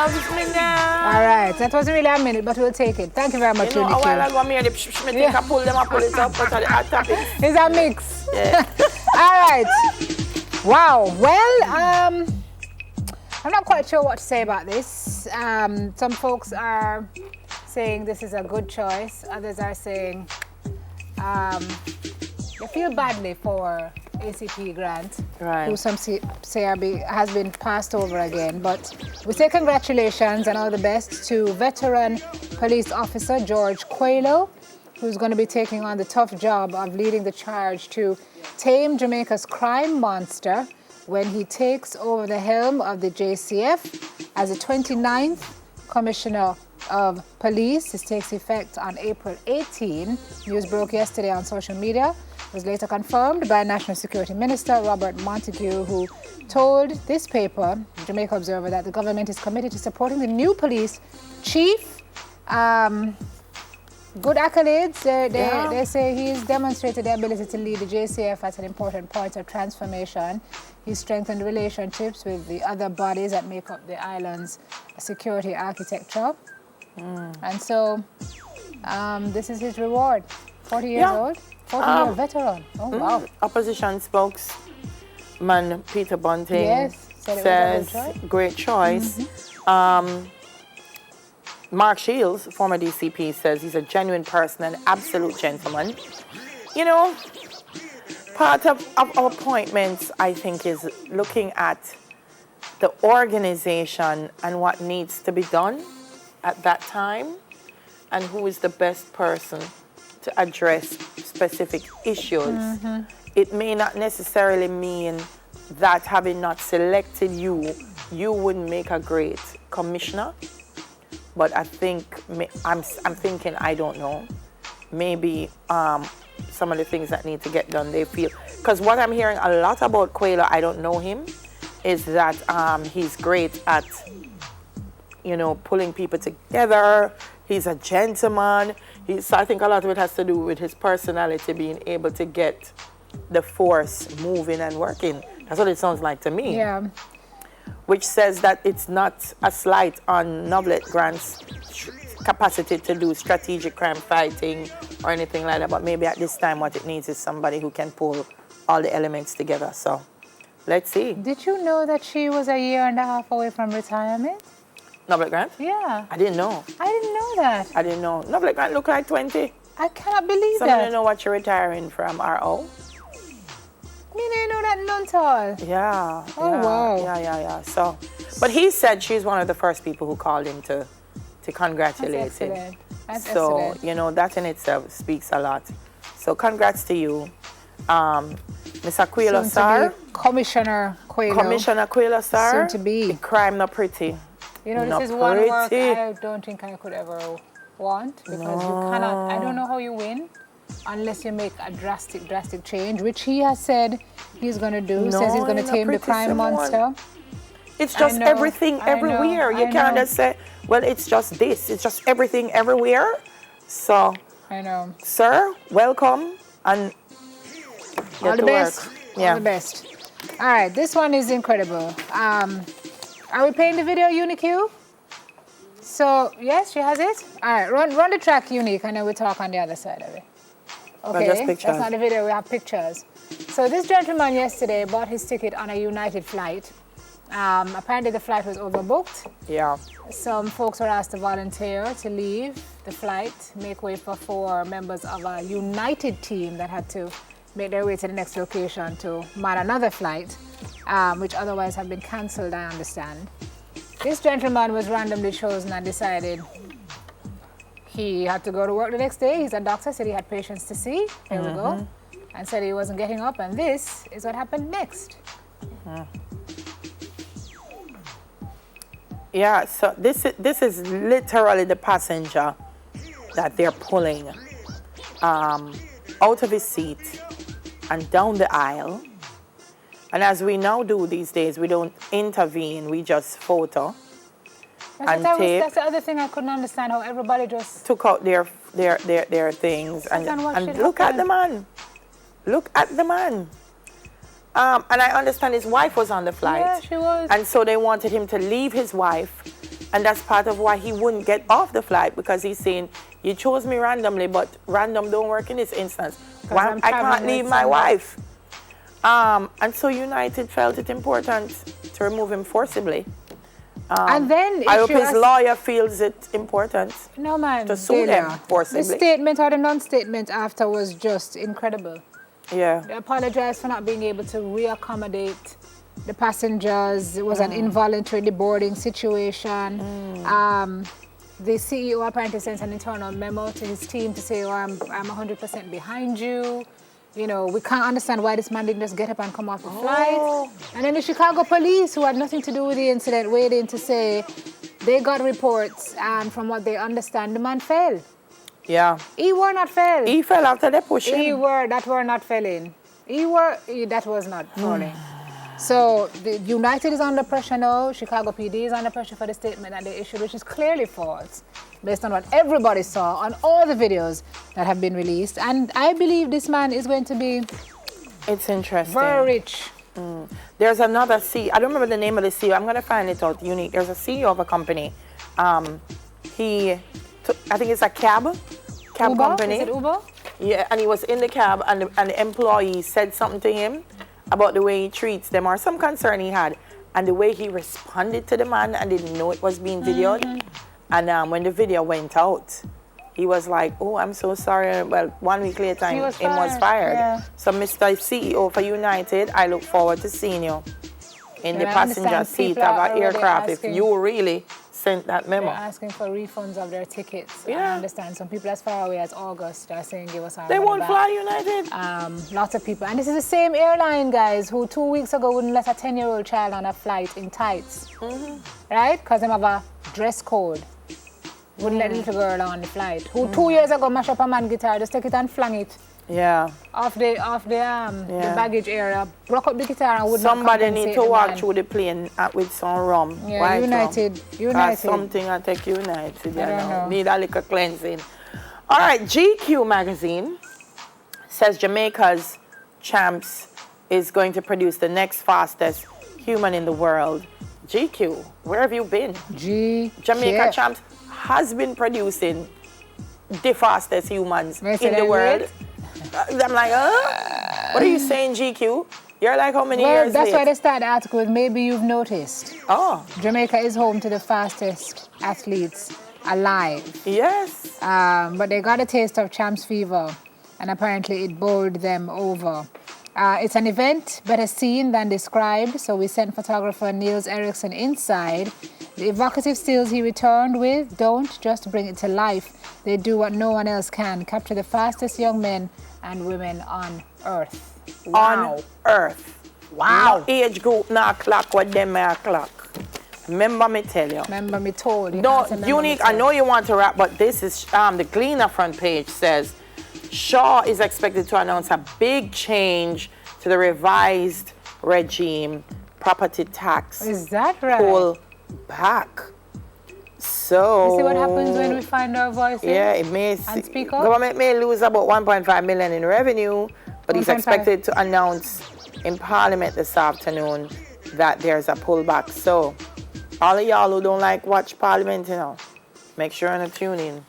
loves me now. All right, that wasn't really a minute, but we'll take it. Thank you very much, You know, a Unique. while ago, me think I pull them, I pull it up, but I tap it. It's a mix. Yeah. All right. Wow. Well, I'm not quite sure what to say about this. Some folks are saying this is a good choice. Others are saying they feel badly for ACP Grant, who some say has been passed over again. But we say congratulations and all the best to veteran police officer George Quallo, who's going to be taking on the tough job of leading the charge to tame Jamaica's crime monster when he takes over the helm of the JCF as the 29th Commissioner of Police. This takes effect on April 18. News broke yesterday on social media. It was later confirmed by National Security Minister Robert Montague, who told this paper, Jamaica Observer, that the government is committed to supporting the new police chief. Good accolades. They say he's demonstrated the ability to lead the JCF at an important point of transformation. He strengthened relationships with the other bodies that make up the island's security architecture. And so this is his reward. 40 years old, 40-year veteran. Oh, wow. Opposition spokesman Peter Bunting says great choice. Mark Shields, former DCP, says he's a genuine person and absolute gentleman. You know, part of our appointments, I think, is looking at the organization and what needs to be done at that time and who is the best person to address specific issues. It may not necessarily mean that having not selected you, you wouldn't make a great commissioner. But I think, I'm thinking, I don't know, maybe some of the things that need to get done, they feel. Because what I'm hearing a lot about Quallo, I don't know him, is that he's great at, you know, pulling people together. He's a gentleman. So I think a lot of it has to do with his personality, being able to get the force moving and working. That's what it sounds like to me. Yeah. Which says that it's not a slight on Novelet Grant's capacity to do strategic crime fighting or anything like that, but maybe at this time what it needs is somebody who can pull all the elements together. So let's see. Did you know that she was a year and a half away from retirement? Novelet Grant? Yeah. I didn't know. I didn't know that. I didn't know. Novelet Grant looked like 20. I cannot believe Some that. of you know what you're retiring from, RO. Me didn't know that none at all. Yeah. Oh, wow. Yeah. So, but he said she's one of the first people who called him to congratulate him. That's so, excellent. you know, that in itself speaks a lot. So, congrats to you. Mr. Quallo, sir. Commissioner Quallo. Commissioner Quallo, sir. Soon to be. The crime not pretty. You know, this is one work I don't think I could ever want, because you cannot, I don't know how you win unless you make a drastic change, which he has said he's going to do. Says he's going to tame the crime monster. It's just everything everywhere. You can't just say, well, it's just this. It's just everything everywhere. So, I know. Sir, welcome and all the best. Yeah. All the best. All right, this one is incredible. Are we playing the video, Unique? So, yes, she has it. All right, run the track, Unique, and then we'll talk on the other side of it. Okay, that's not the video, we have pictures. So this gentleman yesterday bought his ticket on a United flight. Apparently the flight was overbooked. Yeah. Some folks were asked to volunteer to leave the flight, make way for 4 members of a United team that had to make their way to the next location to man another flight, which otherwise had been cancelled, I understand. This gentleman was randomly chosen and decided he had to go to work the next day. He's a doctor, said he had patients to see. Here we go. And said he wasn't getting up, and this is what happened next. Yeah, so this is literally the passenger that they're pulling out of his seat and down the aisle. And as we now do these days, we don't intervene, we just photo and tape. That's the other thing I couldn't understand, how everybody just took out their things and look at the man. Look at the man. And I understand his wife was on the flight. Yeah, she was. And so they wanted him to leave his wife And that's part of why he wouldn't get off the flight, because he's saying, you chose me randomly, but random don't work in this instance. Why, I can't leave my wife. And so United felt it important to remove him forcibly. And then I hope his lawyer feels it important to sue them forcibly. The statement or the non-statement after was just incredible. Yeah. They apologized for not being able to reaccommodate the passengers. It was an involuntary deboarding situation. The CEO apparently sent an internal memo to his team to say, oh, I'm 100% behind you. You know, we can't understand why this man didn't just get up and come off the flight. And then the Chicago police, who had nothing to do with the incident, weighed in to say they got reports, and from what they understand, the man fell. Yeah. He were not fell. He fell after they pushed him. That were not falling. That was not falling. So the United is under pressure now. Chicago PD is under pressure for the statement that they issued, which is clearly false, based on what everybody saw on all the videos that have been released. And I believe this man is going to be... It's interesting. Very rich. There's another CEO. I don't remember the name of the CEO. I'm going to find it out. Unique. There's a CEO of a company. I think it's a cab Uber? company. Is it Uber? Yeah, and he was in the cab, and the employee said something to him about the way he treats them, or some concern he had, and the way he responded to the man and didn't know it was being videoed. And when the video went out, he was like, oh, I'm so sorry. Well, 1 week later, him was fired. Yeah. So, Mr. CEO for United, I look forward to seeing you in the passenger seat of an aircraft if you really sent that memo. They're asking for refunds of their tickets. Yeah. I understand. Some people as far away as August are saying give us our They money won't back. fly United. Lots of people. And this is the same airline, guys, who 2 weeks ago wouldn't let a 10-year-old child on a flight in tights. Right? Because they have a dress code. Wouldn't let a little girl on the flight. Who 2 years ago mashed up a man guitar, just take it and flang it. Yeah. Off the baggage area, broke up the guitar and would not Somebody compensate need to the walk man. through the plane with some rum. Yeah, white United. rum. Something I take United. I don't know. Need a little cleansing. All right, GQ magazine says Jamaica's Champs is going to produce the next fastest human in the world. GQ, where have you been? Jamaica Champs has been producing the fastest humans in the world. I'm like, what are you saying, GQ? You're like how many years that's late? why they started the article with maybe you've noticed. Oh. Jamaica is home to the fastest athletes alive. Yes. But they got a taste of Champs fever, and apparently it bowled them over. It's an event better seen than described, so we sent photographer Niels Eriksson inside. The evocative stills he returned with don't just bring it to life. They do what no one else can, capture the fastest young men and women on Earth. Wow. On Earth. Wow. No age group, not clock what them may clock. Remember me tell you. Remember me told you. No, Unique, I know you want to wrap, but this is, the Gleaner front page says, Shaw is expected to announce a big change to the revised regime, property tax. Is that right? Pull back. So, you see what happens when we find our voices? Yeah, it may and speak up? Government may lose about 1.5 million in revenue, but he's expected to announce in Parliament this afternoon that there's a pullback. So, all of y'all who don't like watch Parliament, make sure to tune in.